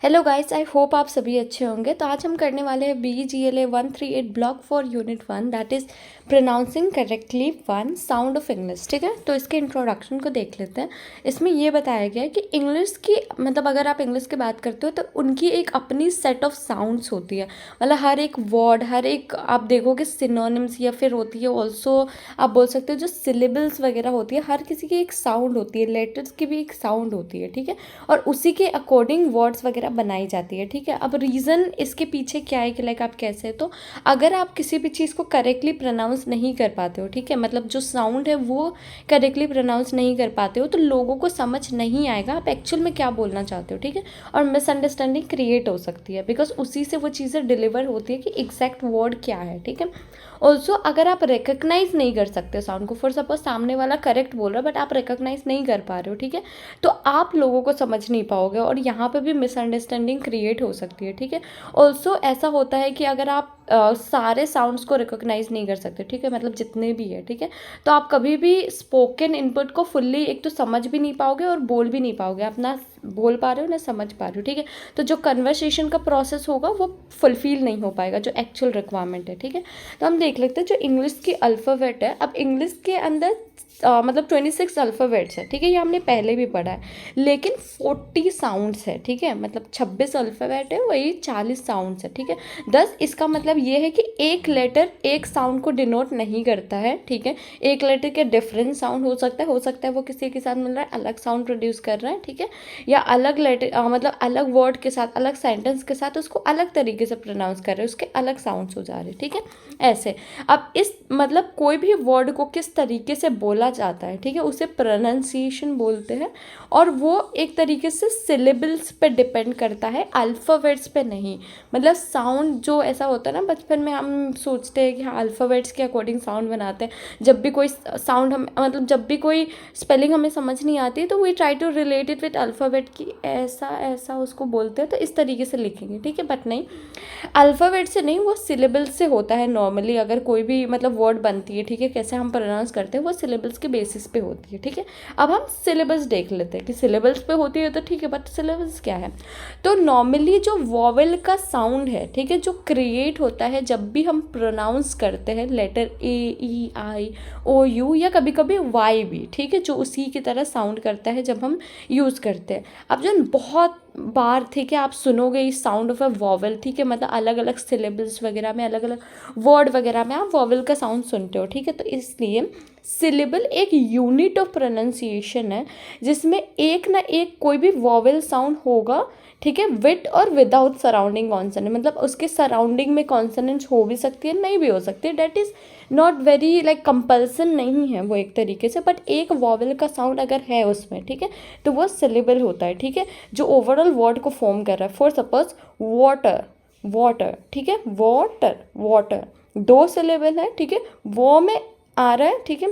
Hello guys, I hope आप सभी अच्छे होंगे। तो आज हम करने वाले हैं BGLA 138 block for unit 1, that is pronouncing correctly one sound of English. ठीक है, तो इसके इंट्रोडक्शन को देख लेते हैं। इसमें ये बताया गया है कि इंग्लिश की मतलब अगर आप इंग्लिश की बात करते हो तो उनकी एक अपनी सेट ऑफ साउंड्स होती है। मतलब हर एक वर्ड, हर एक आप देखोगे सिनोनिम्स या फिर होती है ऑल्सो, आप बोल सकते हो जो सिलेबल्स वगैरह होती है, हर किसी की एक साउंड होती है, लेटर्स की भी एक साउंड होती है। ठीक है, और उसी के अकॉर्डिंग वर्ड्स वगैरह बनाई जाती है। ठीक है, अब रीज़न इसके पीछे क्या है कि लाइक आप कैसे, तो अगर आप किसी भी चीज़ को करेक्टली प्रोनाउंस नहीं कर पाते हो, ठीक है, मतलब जो साउंड है वो करेक्टली प्रोनाउंस नहीं कर पाते हो, तो लोगों को समझ नहीं आएगा आप एक्चुअल में क्या बोलना चाहते हो। ठीक है, और मिसअंडरस्टैंडिंग क्रिएट हो सकती है बिकॉज उसी से वो चीज़ें डिलीवर होती है कि एग्जैक्ट वर्ड क्या है। ठीक है, ऑल्सो अगर आप रिकग्नाइज नहीं कर सकते साउंड को, फॉर सपोज सामने वाला करेक्ट बोल रहा है बट आप रिकग्नाइज नहीं कर पा रहे हो, ठीक है, तो आप लोगों को समझ नहीं पाओगे और यहाँ पे भी मिसअंडरस्टैंडिंग क्रिएट हो सकती है। ठीक है, ऑल्सो ऐसा होता है कि अगर आप सारे साउंड्स को रिकॉग्नाइज नहीं कर सकते, ठीक है, मतलब जितने भी है, ठीक है, तो आप कभी भी स्पोकन इनपुट को फुल्ली एक तो समझ भी नहीं पाओगे और बोल भी नहीं पाओगे, आप ना बोल पा रहे हो ना समझ पा रहे हो। ठीक है, तो जो कन्वर्सेशन का प्रोसेस होगा वो फुलफिल नहीं हो पाएगा जो एक्चुअल रिक्वायरमेंट है। ठीक है, तो हम देख लेते हैं जो इंग्लिश की अल्फ़ाबेट है। अब इंग्लिश के अंदर मतलब 26 अल्फ़ाबेट्स है। ठीक है, ये हमने पहले भी पढ़ा है, लेकिन 40 साउंड्स है। ठीक है, मतलब 26 अल्फ़ाबेट है, वही 40 साउंड्स है। ठीक है, 10 इसका मतलब ये है कि एक लेटर एक साउंड को डिनोट नहीं करता है। ठीक है, एक लेटर के डिफरेंट साउंड हो सकता है वो किसी के साथ मिल रहा है अलग साउंड प्रोड्यूस कर रहा है। ठीक है, या अलग लेटर मतलब अलग वर्ड के साथ, अलग सेंटेंस के साथ उसको अलग तरीके से प्रोनाउंस कर रहे हैं, उसके अलग साउंड्स हो जा रहे हैं। ठीक है, ऐसे अब इस मतलब कोई भी वर्ड को किस तरीके से बोला जाता है, ठीक है, उसे प्रोनाउंसिएशन बोलते हैं, और वो एक तरीके से सिलेबल्स पे डिपेंड करता है, अल्फ़ाबेट्स पे नहीं। मतलब साउंड जो ऐसा होता है ना, बचपन में हम सोचते हैं कि हाँ अल्फ़ाबेट्स के अकॉर्डिंग साउंड बनाते हैं। जब भी कोई साउंड हम मतलब जब भी कोई स्पेलिंग हमें समझ नहीं आती तो we try to relate it with alphabet की ऐसा ऐसा उसको बोलते हैं तो इस तरीके से लिखेंगे। ठीक है, बट नहीं, अल्फ़ाबेट से नहीं, वो सिलेबल्स से होता है नॉर्मली। अगर कोई भी मतलब वर्ड बनती है, ठीक है, कैसे हम प्रोनाउंस करते हैं वो सिलेबल्स के बेसिस पे होती है। ठीक है, अब हम सिलेबस देख लेते हैं कि सिलेबल्स पे होती है तो ठीक है, बट सिलेबस क्या है। तो नॉर्मली जो वॉवेल का साउंड है, ठीक है, जो क्रिएट होता है जब भी हम प्रोनाउंस करते हैं letter A, E, I, O, U या कभी कभी Y भी, ठीक है, जो उसी की तरह साउंड करता है जब हम यूज़ करते हैं। अब जो बहुत बार, ठीक है, आप सुनोगे इस साउंड ऑफ अ वॉवेल, ठीक है, मतलब अलग अलग सिलेबल्स वगैरह में, अलग अलग वर्ड वगैरह में आप वॉवेल का साउंड सुनते हो। ठीक है, तो इसलिए सिलेबल एक यूनिट ऑफ प्रोनाउंसिएशन है जिसमें एक ना एक कोई भी वॉवेल साउंड होगा। ठीक है, विद और विदाउट सराउंडिंग कॉन्सोनेंट, मतलब उसके सराउंडिंग में कॉन्सोनेंट्स हो भी सकती है, नहीं भी हो सकती है, that is not very like compulsion नहीं है वो एक तरीके से, बट एक वॉवेल का साउंड अगर है उसमें, ठीक है, तो वो सिलेबल होता है। ठीक है, जो ओवरऑल वर्ड को फॉर्म कर रहा है। फॉर सपोज वाटर, वाटर, ठीक है, वाटर, वाटर, दो सिलेबल है। ठीक है, वो में आ रहा है, ठीक है,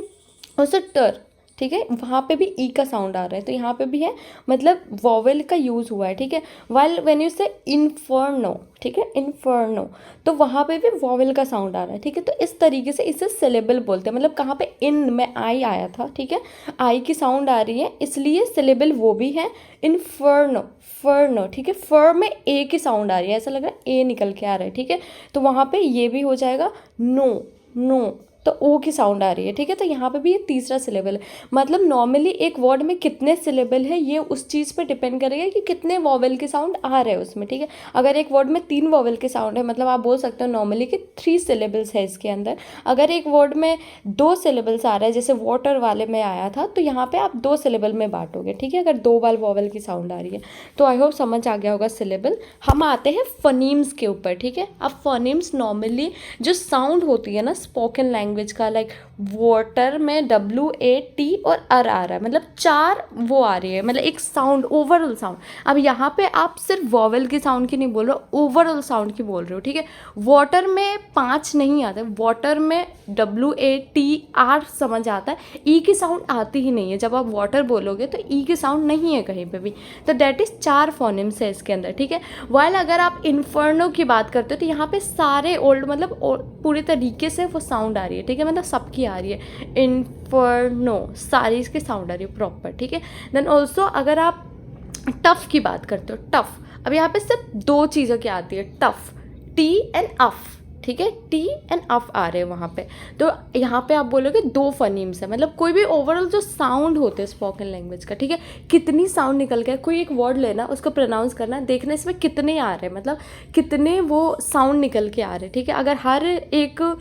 और टर, ठीक है, वहाँ पे भी ई का साउंड आ रहा है, तो यहाँ पे भी है, मतलब वॉवेल का यूज़ हुआ है। ठीक है, वाइल व्हेन यू से इन्फर्नो, ठीक है, इन्फर्नो, तो वहाँ पे भी वॉवेल का साउंड आ रहा है। ठीक है, तो इस तरीके से इसे सिलेबल बोलते हैं। मतलब कहाँ पे इन में आई आया था, ठीक है, आई की साउंड आ रही है इसलिए सिलेबल वो भी है इन्फर्नो, फर्नो, ठीक है, फर में ए की साउंड आ रही है, ऐसा लग रहा है ए निकल के आ रहा है। ठीक है, तो वहाँ पे ये भी हो जाएगा नो, नो, तो ओ की साउंड आ रही है। ठीक है, तो यहाँ पे भी ये तीसरा सिलेबल है। मतलब नॉर्मली एक वर्ड में कितने सिलेबल है ये उस चीज़ पे डिपेंड करेगा कि कितने वॉवेल के साउंड आ रहे हैं उसमें। ठीक है, अगर एक वर्ड में 3 वॉवेल के साउंड है, मतलब आप बोल सकते हो नॉर्मली कि 3 सिलेबल्स है इसके अंदर। अगर एक वर्ड में 2 सिलेबल्स आ रहा है, जैसे वाटर वाले में आया था, तो यहाँ पे आप 2 सिलेबल में बांटोगे। ठीक है, अगर 2 बार वॉवेल की साउंड आ रही है, तो आई होप समझ आ गया होगा सिलेबल। हम आते हैं फनीम्स के ऊपर। ठीक है, अब फनीम्स नॉर्मली जो साउंड होती है ना स्पोकन लैंग्वेज का, लाइक वाटर में WAT और आ रहा है, मतलब 4 वो आ रही है, मतलब एक साउंड, ओवरऑल साउंड। अब यहाँ पे आप सिर्फ वॉवेल की साउंड की नहीं बोल रहे हो, ओवरऑल साउंड की बोल रहे हो। ठीक है, वाटर में 5 नहीं आते, वाटर में WATR समझ आता है, ई की साउंड आती ही नहीं है। जब आप वाटर बोलोगे तो ई की साउंड नहीं है कहीं पे भी, तो डेट इज़ 4 फोनिम्स है इसके अंदर। ठीक है, वाइल अगर आप इन्फर्नो की बात करते हो तो यहाँ पे सारे ओल्ड मतलब पूरे तरीके से वो साउंड आ रही है। ठीक है, मतलब सबकी आ रही है, इन्फर्नो सारी इसकी साउंड आ रही है प्रॉपर। ठीक है, देन ऑल्सो अगर आप टफ की बात करते हो, टफ। अब यहाँ पे सिर्फ दो चीज़ों की आती है, टफ, टी एंड अफ, ठीक है, टी एंड अफ आ रहे हैं वहाँ पे। तो यहाँ पे आप बोलोगे दो फनीम्स है, मतलब कोई भी ओवरऑल जो साउंड होते हैं स्पोकन लैंग्वेज का, ठीक है, कितनी साउंड निकल के, कोई एक वर्ड लेना, उसको प्रोनाउंस करना, देखना इसमें कितने आ रहे हैं, मतलब कितने वो साउंड निकल के आ रहे हैं, ठीक है। अगर हर एक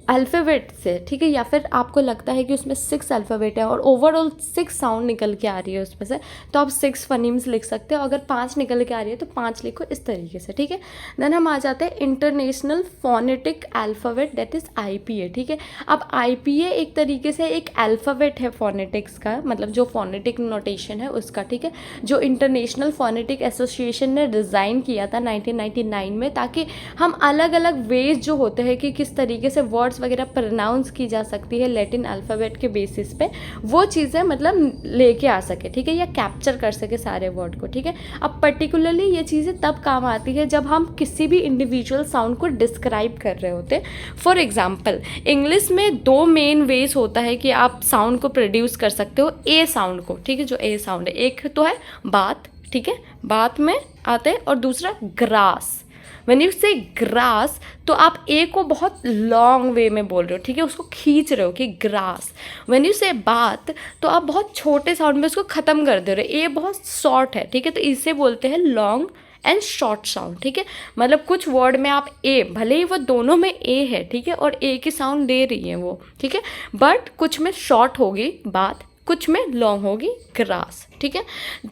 अल्फ़ाबेट से, ठीक है, या फिर आपको लगता है कि उसमें 6 अल्फ़ाबेट है और ओवरऑल 6 साउंड निकल के आ रही है उसमें से, तो आप 6 फनीम्स लिख सकते हो। अगर 5 निकल के आ रही है तो 5 लिखो, इस तरीके से, ठीक है। देन हम आ जाते हैं international phonetic alphabet, that is IPA, ठीक है। अब IPA एक तरीके से एक अल्फ़ाबेट है फोनेटिक्स का, मतलब जो फोनेटिक नोटेशन है उसका, ठीक है, जो इंटरनेशनल फोनेटिक एसोसिएशन ने डिज़ाइन किया था 1999 में, ताकि हम अलग अलग वेज जो होते हैं कि किस तरीके से वर्ड्स वगैरह प्रोनाउंस की जा सकती है लैटिन अल्फ़ाबेट के बेसिस पे, वो चीज़ें मतलब लेके आ सके, ठीक है, या कैप्चर कर सके सारे वर्ड को, ठीक है। अब पर्टिकुलरली ये चीज़ें तब काम आती है जब हम किसी भी इंडिविजुअल साउंड को डिस्क्राइब कर रहे होते हैं। फॉर एग्जाम्पल, इंग्लिश में 2 मेन वेज होता है कि आप साउंड को प्रोड्यूस कर सकते हो, ए साउंड को, ठीक है, जो ए साउंड है, एक तो है बात, ठीक है, बात में आते हैं, और दूसरा ग्रास। व्हेन यू से ग्रास, तो आप ए को बहुत लॉन्ग वे में बोल रहे हो, ठीक है, उसको खींच रहे हो कि ग्रास। व्हेन यू से बात, तो आप बहुत छोटे साउंड में उसको ख़त्म कर दे रहे हो, ए बहुत शॉर्ट है, ठीक है, तो इसे बोलते हैं लॉन्ग एंड शॉर्ट साउंड, ठीक है। मतलब कुछ वर्ड में आप ए, भले ही वो दोनों में ए है, ठीक है, और ए की साउंड दे रही है वो, ठीक है, बट कुछ में शॉर्ट होगी बात, कुछ में लॉन्ग होगी ग्रास, ठीक है।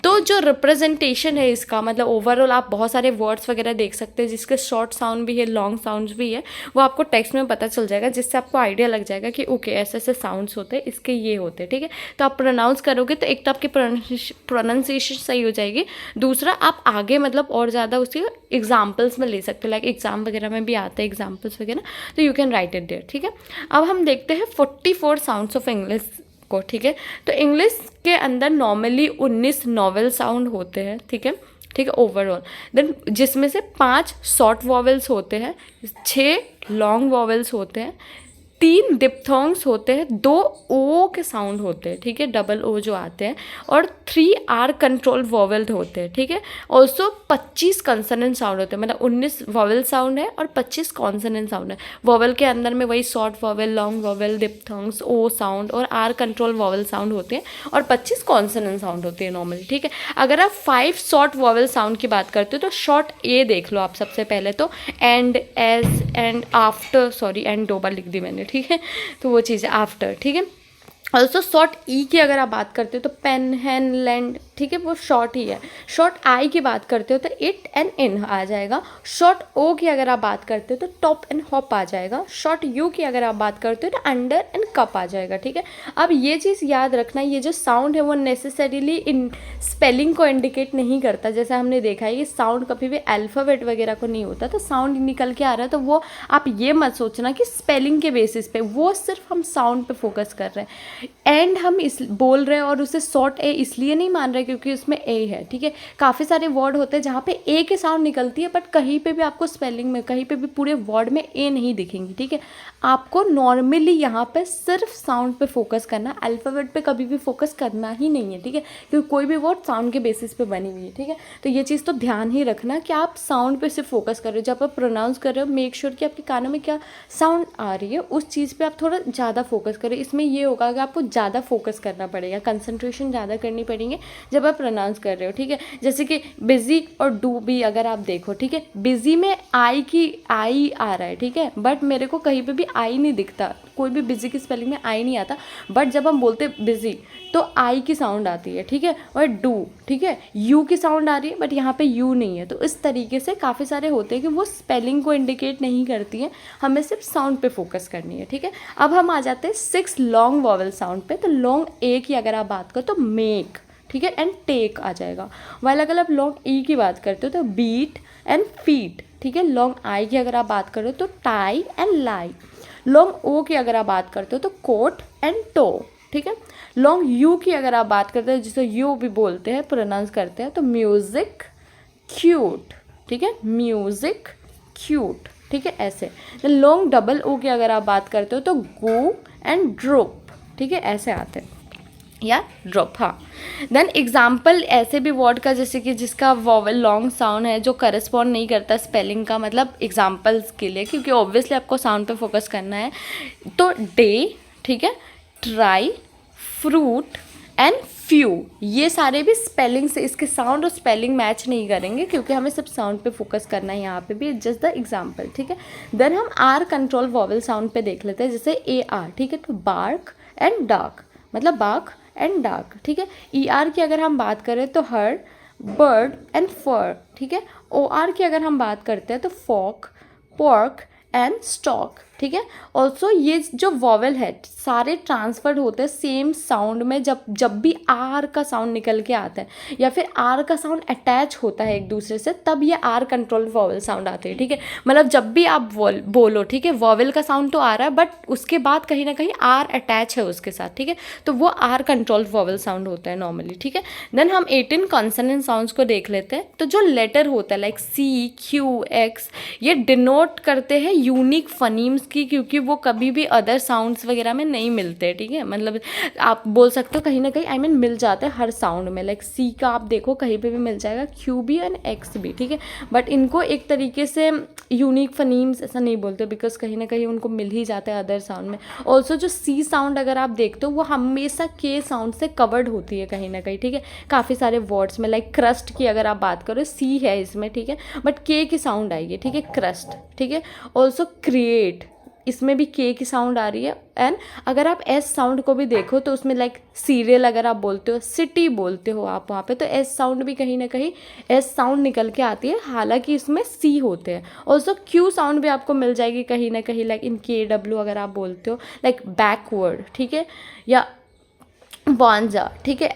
तो जो रिप्रेजेंटेशन है इसका, मतलब ओवरऑल आप बहुत सारे वर्ड्स वगैरह देख सकते हैं जिसके शॉर्ट साउंड भी है, लॉन्ग साउंड्स भी है, वो आपको टेक्स्ट में पता चल जाएगा, जिससे आपको आइडिया लग जाएगा कि ओके ऐसे ऐसे साउंड्स होते हैं, इसके ये होते हैं, ठीक है। तो आप प्रोनाउंस करोगे तो एक तो आपकी प्रोनाउंसिएशन सही हो जाएगी, दूसरा आप आगे मतलब और ज़्यादा उसके एग्जाम्पल्स में ले सकते हो, लाइक एग्जाम वगैरह में भी आते हैं एग्जाम्पल्स वगैरह, तो you can write it there, ठीक है। अब हम देखते हैं 44 साउंड्स ऑफ इंग्लिश को, ठीक है। तो इंग्लिश के अंदर नॉर्मली 19 नॉवेल साउंड होते हैं, ठीक है, ठीक है, ओवरऑल। देन जिसमें से 5 शॉर्ट वॉवेल्स होते हैं, 6 लॉन्ग वॉवेल्स होते हैं, 3 डिप्थोंग्स होते हैं, 2 ओ के साउंड होते हैं, ठीक है, डबल ओ जो आते हैं, और 3 आर कंट्रोल वॉवेल होते हैं, ठीक है। ऑल्सो 25 कॉन्सोनेंट साउंड होते हैं, मतलब 19 वॉवेल साउंड है और 25 कॉन्सोनेंट साउंड है। वॉवेल के अंदर में वही short vowel, long vowel, diphthongs, O sound और आर कंट्रोल वॉवेल साउंड होते हैं, और 25 कॉन्सोनेंट साउंड होते हैं नॉर्मली, ठीक है। अगर आप 5 शॉर्ट वॉवेल साउंड की बात करते हो तो शॉर्ट ए देख लो आप सबसे पहले, तो and, as, and, after, sorry and 2 बार लिख दी मैंने, ठीक है, तो वो चीज़ है आफ्टर, ठीक है। ऑल्सो शॉर्ट ई की अगर आप बात करते हो तो पेन, हैन, लैंड, ठीक है, वो शॉर्ट ही है। शॉर्ट आई की बात करते हो तो इट एंड इन आ जाएगा। शॉर्ट ओ की अगर आप बात करते हो तो टॉप एंड हॉप आ जाएगा। शॉर्ट यू की अगर आप बात करते हो तो अंडर एंड कप आ जाएगा, ठीक है। अब ये चीज़ याद रखना, ये जो साउंड है वो नेसेसरीली इन स्पेलिंग को इंडिकेट नहीं करता। जैसा हमने देखा है कि साउंड कभी भी अल्फ़ाबेट वगैरह को नहीं होता, तो साउंड निकल के आ रहा है तो वो आप ये मत सोचना कि स्पेलिंग के बेसिस पे, वो सिर्फ हम साउंड पे फोकस कर रहे हैं। एंड हम इस बोल रहे हैं और उसे शॉर्ट ए इसलिए नहीं मान रहे क्योंकि उसमें ए है, ठीक है। काफ़ी सारे वर्ड होते हैं जहाँ पे ए के साउंड निकलती है, बट कहीं पे भी आपको स्पेलिंग में, कहीं पे भी पूरे वर्ड में ए नहीं दिखेंगी, ठीक है। आपको नॉर्मली यहाँ पे सिर्फ साउंड पे फोकस करना, अल्फ़ाबेट पे कभी भी फोकस करना ही नहीं है, ठीक है, क्योंकि कोई भी वर्ड साउंड के बेसिस पे बनी हुई है, ठीक है। तो ये चीज़ तो ध्यान ही रखना कि आप साउंड पे सिर्फ फोकस कर रहे हो। जब आप प्रोनाउंस कर रहे हो, मेक श्योर कि आपके कानों में क्या साउंड आ रही है, उस चीज़ पे आप थोड़ा ज़्यादा फोकस करें। इसमें ये होगा कि आपको ज़्यादा फोकस करना पड़ेगा, कंसंट्रेशन ज़्यादा करनी पड़ेंगे जब आप प्रोनाउंस कर रहे हो, ठीक है। जैसे कि बिजी और डू भी अगर आप देखो, ठीक है, बिजी में आई आ रहा है, ठीक है, बट मेरे को कहीं पे भी आई नहीं दिखता, कोई भी बिजी की स्पेलिंग में आई नहीं आता, बट जब हम बोलते बिजी तो आई की साउंड आती है, ठीक है, और डू, ठीक है, यू की साउंड आ रही है, बट यहाँ पे यू नहीं है। तो इस तरीके से काफ़ी सारे होते हैं कि वो स्पेलिंग को इंडिकेट नहीं करती हैं, हमें सिर्फ साउंड पे फोकस करनी है, ठीक है। अब हम आ जाते हैं 6 लॉन्ग वॉवेल साउंड पे। तो लॉन्ग ए की अगर आप बात करो तो मेक, ठीक है, एंड टेक आ जाएगा। वाइल अगर आप लॉन्ग ई की बात करते हो तो बीट एंड फीट, ठीक है। लॉन्ग आई की अगर आप बात करो तो टाई एंड लाई। लॉन्ग ओ की अगर आप बात करते हो तो कोट एंड टो, ठीक है। लॉन्ग यू की अगर आप बात करते हैं, जिसे यू भी बोलते हैं, प्रोनाउंस करते हैं, तो म्यूज़िक, क्यूट, ठीक है, म्यूज़िक, क्यूट, ठीक है, ऐसे। लॉन्ग डबल ओ की अगर आप बात करते हो तो गो एंड ड्रोप, ठीक है, ऐसे आते हैं। या ड्रॉप। हाँ, देन एग्जाम्पल ऐसे भी वर्ड का जैसे कि जिसका वॉवल लॉन्ग साउंड है जो करस्पॉन्ड नहीं करता स्पेलिंग का, मतलब एग्जाम्पल्स के लिए, क्योंकि ऑब्वियसली आपको साउंड पे फोकस करना है। तो डे, ठीक है, ट्राई, फ्रूट एंड फ्यू, ये सारे भी स्पेलिंग से, इसके साउंड और स्पेलिंग मैच नहीं करेंगे क्योंकि हमें सिर्फ साउंड पे फोकस करना है यहाँ पे भी, जस्ट द एग्जाम्पल, ठीक है। देन हम आर कंट्रोल वॉवल साउंड पे देख लेते हैं, जैसे ए आर, ठीक है। तो बार्क एंड डार्क, मतलब बार्क एंड डार्क, ठीक है। ई आर की अगर हम बात करें तो हर, बर्ड एंड फर, ठीक है। ओ आर की अगर हम बात करते हैं तो फॉक, पॉर्क एंड स्टॉक, ठीक है। ऑल्सो ये जो वॉवल है सारे ट्रांसफर्ड होते हैं सेम साउंड में, जब भी आर का साउंड निकल के आता है या फिर आर का साउंड अटैच होता है एक दूसरे से, तब ये आर कंट्रोल वॉवल साउंड आते हैं, ठीक है। मतलब जब भी आप बोलो, ठीक है, वॉवल का साउंड तो आ रहा है बट उसके बाद कहीं ना कहीं आर अटैच है उसके साथ, ठीक है, तो वो आर कंट्रोल वॉवल साउंड होता है नॉर्मली, ठीक है। देन हम 18 कॉन्सोनेंट साउंड्स को देख लेते हैं। तो जो लेटर होता है लाइक सी, क्यू, एक्स, ये डिनोट करते हैं यूनिक फनीम्स की, क्योंकि वो कभी भी अदर साउंड्स वगैरह में नहीं मिलते, ठीक है। मतलब आप बोल सकते हो कहीं ना कहीं मिल जाते हैं हर साउंड में, लाइक सी का आप देखो कहीं पे भी मिल जाएगा, क्यू भी एंड एक्स भी, ठीक है। बट इनको एक तरीके से यूनिक फनीम्स ऐसा नहीं बोलते बिकॉज कहीं ना कहीं उनको मिल ही जाता है अदर साउंड में। ऑल्सो जो सी साउंड अगर आप देखते हो वो हमेशा के साउंड से कवर्ड होती है कहीं ना कहीं, ठीक है, काफ़ी सारे वर्ड्स में। लाइक क्रस्ट की अगर आप बात करो, सी है इसमें, ठीक है, बट के की साउंड आएगी, ठीक है, क्रस्ट, ठीक है। ऑल्सो क्रिएट, इसमें भी के की साउंड आ रही है। एंड अगर आप एस साउंड को भी देखो तो उसमें लाइक सीरियल अगर आप बोलते हो, सिटी बोलते हो आप वहाँ पे, तो एस साउंड भी कहीं ना कहीं एस साउंड निकल के आती है, हालांकि इसमें सी होते हैं। ऑल्सो क्यू साउंड भी आपको मिल जाएगी कहीं ना कहीं, लाइक इन के डब्ल्यू अगर आप बोलते हो, लाइक बैकवर्ड, ठीक है, या वांजा, ठीक है,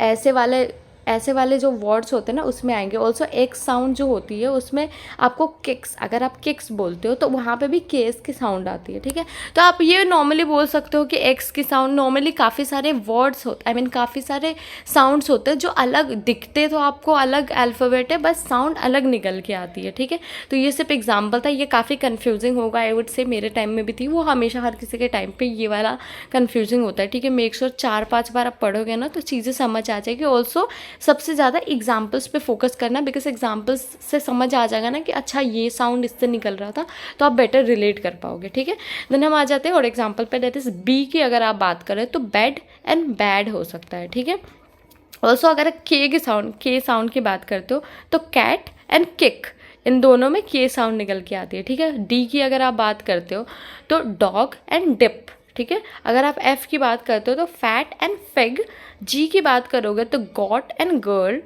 ऐसे वाले जो वर्ड्स होते हैं ना उसमें आएंगे। ऑल्सो एक्स साउंड जो होती है उसमें आपको किक्स, अगर आप किक्स बोलते हो तो वहाँ पे भी केस की साउंड आती है, ठीक है। तो आप ये नॉर्मली बोल सकते हो कि एक्स की साउंड, नॉर्मली काफ़ी सारे वर्ड्स होते काफ़ी सारे साउंड्स होते हैं जो अलग दिखते, तो आपको अलग अल्फ़ाबेट है, बस साउंड अलग निकल के आती है, ठीक है। तो ये सिर्फ एग्जाम्पल था, ये काफ़ी कन्फ्यूजिंग होगा, आई वुड से मेरे टाइम में भी थी, वो हमेशा हर किसी के टाइम पर ये वाला कन्फ्यूजिंग होता है, ठीक है। मेक श्योर 4-5 बार आप पढ़ोगे ना तो चीज़ें समझ आ जाएगी। ऑल्सो सबसे ज़्यादा एग्जाम्पल्स पे फोकस करना, बिकॉज एग्जाम्पल्स से समझ आ जाएगा ना कि अच्छा ये साउंड इससे निकल रहा था, तो आप बेटर रिलेट कर पाओगे, ठीक है। देन हम आ जाते हैं और एग्जाम्पल पे, दैट इज बी की अगर आप बात करें तो बेड एंड बैड हो सकता है, ठीक है। ऑल्सो अगर के साउंड की बात करते हो तो कैट एंड किक, इन दोनों में के साउंड निकल के आती है, ठीक है। डी की अगर आप बात करते हो तो डॉग एंड डिप, ठीक है। अगर आप एफ की बात करते हो तो फैट एंड फिग। जी की बात करोगे तो got and girl.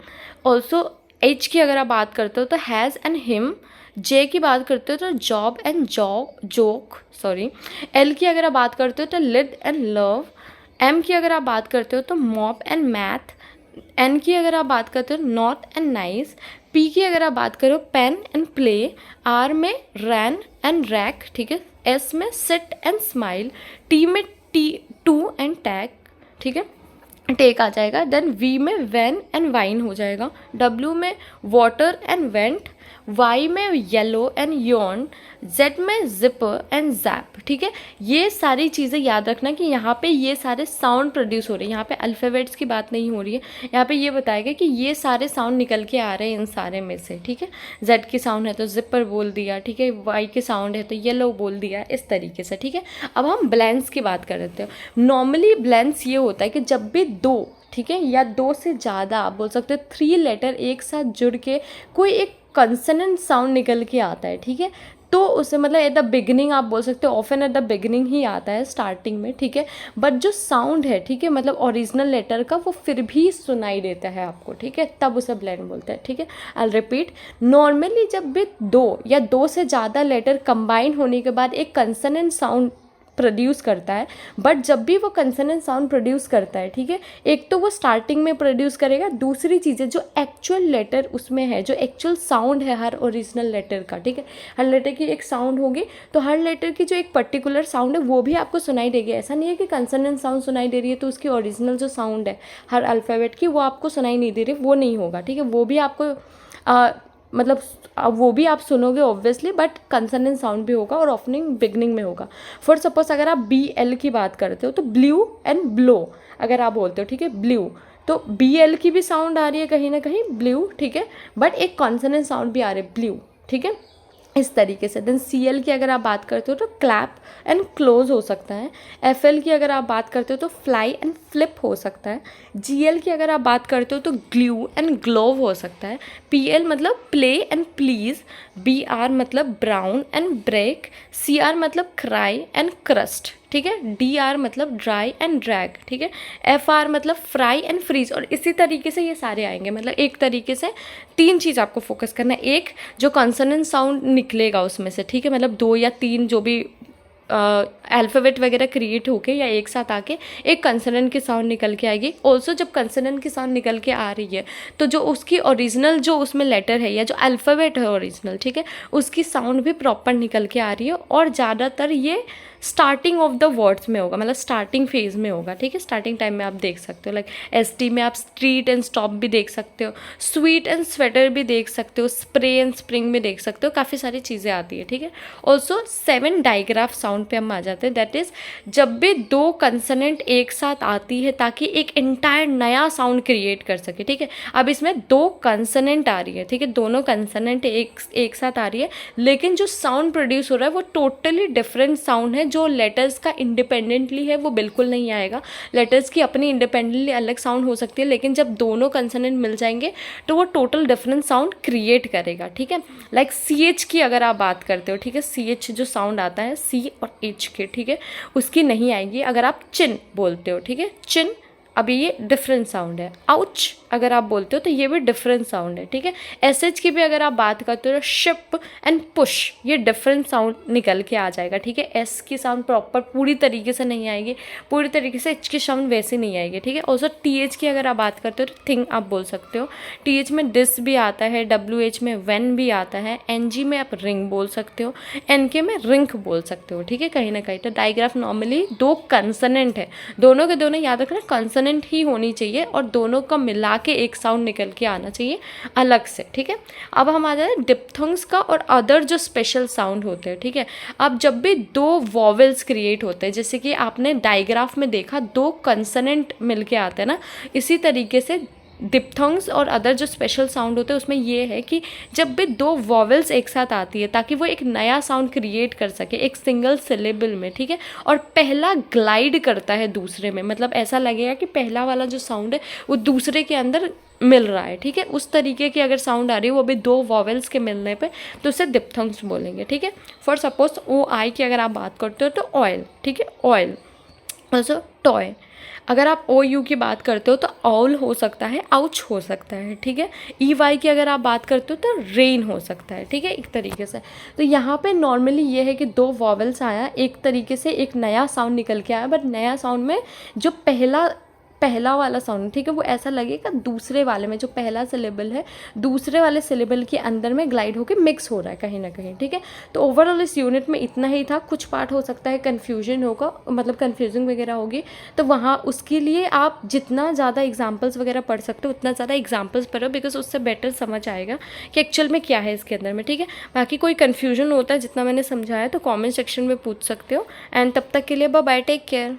Also H की अगर आप बात करते हो तो हैज़ एंड हिम। जे की बात करते हो तो job and joke, sorry. L की अगर आप बात करते हो तो लिड एंड लव। एम की अगर आप बात करते हो तो मॉप एंड मैथ। एन की अगर आप बात करते हो नॉट एंड नाइस। पी की अगर आप बात करो पेन एंड प्ले। आर में रैन एंड रैक, ठीक है। एस में सिट एंड स्माइल। टी में टू एंड टैग, ठीक है, टेक आ जाएगा। देन वी में वैन एंड वाइन हो जाएगा। डब्ल्यू में वाटर एंड वेंट। वाई में येलो एंड यॉन। जेड में जिपर एंड जैप, ठीक है। ये सारी चीज़ें याद रखना कि यहाँ पे ये सारे साउंड प्रोड्यूस हो रहे हैं, यहाँ पे अल्फ़ाबेट्स की बात नहीं हो रही है, यहाँ पे ये बताएगा कि ये सारे साउंड निकल के आ रहे हैं इन सारे में से, ठीक है। जेड की साउंड है तो जिपर बोल दिया, ठीक है। वाई की साउंड है तो येलो बोल दिया, इस तरीके से, ठीक है। अब हम ब्लेंस की बात कर रहे थे। नॉर्मली ब्लेंस ये होता है कि जब भी दो, ठीक है, या दो से ज़्यादा, आप बोल सकते हो 3 लेटर एक साथ जुड़ के कोई एक कंसोनेंट साउंड निकल के आता है, ठीक है, तो उसे मतलब एट द बिगिनिंग आप बोल सकते हो, ऑफन एट द बिगिनिंग ही आता है, स्टार्टिंग में, ठीक है। बट जो साउंड है, ठीक है, मतलब ओरिजिनल लेटर का, वो फिर भी सुनाई देता है आपको, ठीक है, तब उसे ब्लेंड बोलते हैं, ठीक है। आई रिपीट, नॉर्मली जब भी दो या दो से ज़्यादा लेटर कंबाइन होने के बाद एक कंसोनेंट साउंड प्रोड्यूस करता है, बट जब भी वो कंसोनेंट साउंड प्रोड्यूस करता है, ठीक है, एक तो वो स्टार्टिंग में प्रोड्यूस करेगा, दूसरी चीज़ें जो एक्चुअल लेटर उसमें है, जो एक्चुअल साउंड है हर ओरिजिनल लेटर का, ठीक है, हर लेटर की एक साउंड होगी, तो हर लेटर की जो एक पर्टिकुलर साउंड है वो भी आपको सुनाई देगी। ऐसा नहीं है कि कंसोनेंट साउंड सुनाई दे रही है तो उसकी ओरिजिनल जो साउंड है हर अल्फ़ाबेट की वो आपको सुनाई नहीं दे रही, वो नहीं होगा, ठीक है। वो भी आपको मतलब अब वो भी आप सुनोगे ऑब्वियसली, बट कंसोनेंट साउंड भी होगा और ओपनिंग बिगनिंग में होगा। फॉर सपोज अगर आप बी एल की बात करते हो तो ब्लू एंड ब्लो अगर आप बोलते हो, ठीक है, ब्लू, तो बी एल की भी साउंड आ रही है कहीं ना कहीं ब्लू, ठीक है, बट एक कॉन्सोनेंट साउंड भी आ रही है ब्लू, ठीक है, इस तरीके से। देन सी एल की अगर आप बात करते हो तो क्लैप एंड क्लोज हो सकता है। एफ एल की अगर आप बात करते हो तो फ्लाई एंड फ्लिप हो सकता है। जी एल की अगर आप बात करते हो तो ग्लू एंड ग्लोव हो सकता है। पी एल मतलब play and please. B R मतलब brown and break. C R मतलब क्राई एंड क्रस्ट, ठीक है। डी आर मतलब ड्राई एंड ड्रैग, ठीक है। एफ आर मतलब फ्राई एंड फ्रीज। और इसी तरीके से ये सारे आएंगे, मतलब एक तरीके से 3 चीज़ आपको फोकस करना है। एक जो कॉन्सोनेंट साउंड निकलेगा उसमें से, ठीक है, मतलब 2 या 3 जो भी अल्फ़ाबेट वगैरह क्रिएट होके या एक साथ आके एक कंसोनेंट की साउंड निकल के आएगी। ऑल्सो जब कंसोनेंट की साउंड निकल के आ रही है तो जो उसकी ओरिजिनल जो उसमें लेटर है या जो अल्फ़ाबेट है ओरिजिनल, ठीक है, उसकी साउंड भी प्रॉपर निकल के आ रही है। और ज़्यादातर ये स्टार्टिंग ऑफ द वर्ड्स में होगा, मतलब स्टार्टिंग फेज में होगा, ठीक है। स्टार्टिंग टाइम में आप देख सकते हो, लाइक एस टी में आप स्ट्रीट एंड स्टॉप भी देख सकते हो, स्वीट एंड स्वेटर भी देख सकते हो, स्प्रे एंड स्प्रिंग भी देख सकते हो, काफ़ी सारी चीज़ें आती है, ठीक है। ऑल्सो 7 डाइग्राफ साउंड पे हम आ जाते हैं। दैट इज़ जब भी 2 कंसोनेंट एक साथ आती है ताकि एक एंटायर नया साउंड क्रिएट कर सके, ठीक है। अब इसमें 2 कंसोनेंट आ रही है, ठीक है, दोनों कंसोनेंट एक साथ आ रही है, लेकिन जो साउंड प्रोड्यूस हो रहा है वो टोटली डिफरेंट साउंड है। जो लेटर्स का इंडिपेंडेंटली है वो बिल्कुल नहीं आएगा। लेटर्स की अपनी इंडिपेंडेंटली अलग साउंड हो सकती है, लेकिन जब दोनों कंसोनेंट मिल जाएंगे तो वो टोटल डिफरेंट साउंड क्रिएट करेगा, ठीक है। लाइक सी एच की अगर आप बात करते हो, ठीक है, सी एच जो साउंड आता है सी और एच के, ठीक है, उसकी नहीं आएगी अगर आप चिन बोलते हो, ठीक है, चिन। अभी ये डिफरेंट साउंड है। आउच अगर आप बोलते हो तो ये भी डिफरेंट साउंड है, ठीक है। एस एच की भी अगर आप बात करते हो, शिप एंड पुश, ये डिफरेंट साउंड निकल के आ जाएगा, ठीक है। एस की साउंड प्रॉपर पूरी तरीके से नहीं आएगी, पूरी तरीके से एच की साउंड वैसे नहीं आएगी, ठीक है। ऑल्सो टी एच की अगर आप बात करते हो तो थिंग आप बोल सकते हो। टी एच में डिस भी आता है, डब्ल्यू एच में वेन भी आता है, एन जी में आप रिंग बोल सकते हो, एन के में रिंक बोल सकते हो, ठीक है, कहीं ना कहीं। तो डाइग्राफ नॉर्मली 2 कंसोनेंट है, दोनों के दोनों याद रखना कंसोनेंट ही होनी चाहिए और दोनों का मिला के एक साउंड निकल के आना चाहिए अलग से, ठीक है। अब हम आ जाते हैं डिप्थोंग्स का और अदर जो स्पेशल साउंड होते हैं, ठीक है। अब जब भी 2 वॉवेल्स क्रिएट होते हैं, जैसे कि आपने डाइग्राफ में देखा 2 कंसोनेंट मिलके आते हैं ना, इसी तरीके से डिप्थोंग्स और अदर जो स्पेशल साउंड होते हैं उसमें ये है कि जब भी 2 वॉवेल्स एक साथ आती है ताकि वो एक नया साउंड क्रिएट कर सके एक सिंगल सिलेबल में, ठीक है, और पहला ग्लाइड करता है दूसरे में, मतलब ऐसा लगेगा कि पहला वाला जो साउंड है वो दूसरे के अंदर मिल रहा है, ठीक है, उस तरीके की अगर साउंड आ रही है वो भी 2 वॉवेल्स के मिलने पे तो उसे डिप्थोंग्स बोलेंगे, ठीक है। फॉर सपोज ओ आई की अगर आप बात करते हो तो ऑयल, ठीक है, ऑयल। ऑल्सो टॉय अगर आप ओ यू की बात करते हो तो ऑल हो सकता है, आउच हो सकता है, ठीक है। ई वाई की अगर आप बात करते हो तो रेन हो सकता है, ठीक है, एक तरीके से। तो यहाँ पे नॉर्मली ये है कि 2 वॉवेल्स आया, एक तरीके से एक नया साउंड निकल के आया, बट नया साउंड में जो पहला वाला साउंड, ठीक है, वो ऐसा लगेगा दूसरे वाले में जो पहला सिलेबल है दूसरे वाले सिलेबल के अंदर में ग्लाइड होकर मिक्स हो रहा है कहीं ना कहीं, ठीक है। तो ओवरऑल इस यूनिट में इतना ही था। कुछ पार्ट हो सकता है कन्फ्यूजन होगा, मतलब कन्फ्यूजिंग वगैरह होगी, तो वहाँ उसके लिए आप जितना ज़्यादा एग्जाम्पल्स वगैरह पढ़ सकते हो उतना ज़्यादा एग्जाम्पल्स पढ़ो, बिकॉज उससे बेटर समझ आएगा कि एक्चुअल में क्या है इसके अंदर में, ठीक है। बाकी कोई कन्फ्यूजन होता है जितना मैंने समझाया तो कॉमेंट सेक्शन में पूछ सकते हो। एंड तब तक के लिए बाय बाय, टेक केयर।